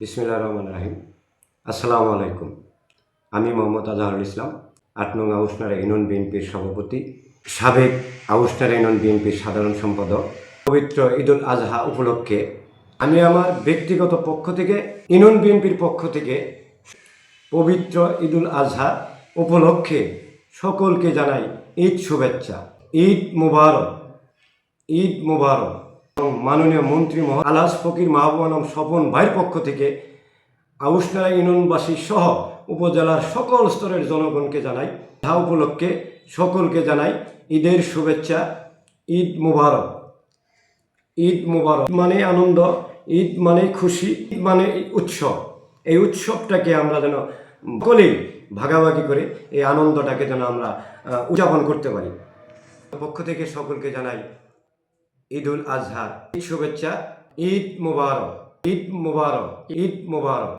বিসমিল্লাহির রহমানির রহিম। আসসালামু আলাইকুম। আমি মোহাম্মদ আজহারুল ইসলাম, ৮ নং আউশনাড়া ইউনিয়ন বিএনপির সভাপতি, সাবেক আউশনাড়া ইউনিয়ন বিএনপির সাধারণ সম্পাদক। পবিত্র ঈদুল আজহা উপলক্ষে আমি আমার ব্যক্তিগত পক্ষ থেকে, ইউনিয়ন বিএনপির পক্ষ থেকে পবিত্র ঈদুল আজহা উপলক্ষে সকলকে জানাই ঈদ শুভেচ্ছা। ঈদ মুবারক, ঈদ মুবারক। এবং মাননীয় মন্ত্রী আলহাজ ফকির মাহবুব আলম স্বপন ভাইয়ের পক্ষ থেকে আউশনাড়া ইউনিয়নবাসী সহ উপজেলার সকল স্তরের জনগণকে জানাই আজহা উপলক্ষে সকলকে জানাই ঈদের শুভেচ্ছা। ঈদ মুবারক। ঈদ মুবারক মানে আনন্দ, ঈদ মানে খুশি, ঈদ মানে উৎসব। এই উৎসবটাকে আমরা যেন সকলেই ভাগাভাগি করে এই আনন্দটাকে যেন আমরা উদযাপন করতে পারি। পক্ষ থেকে সকলকে জানাই ঈদুল আজহা শুভেচ্ছা। ঈদ মুবারক, ঈদ মুবারক, ঈদ মুবারক।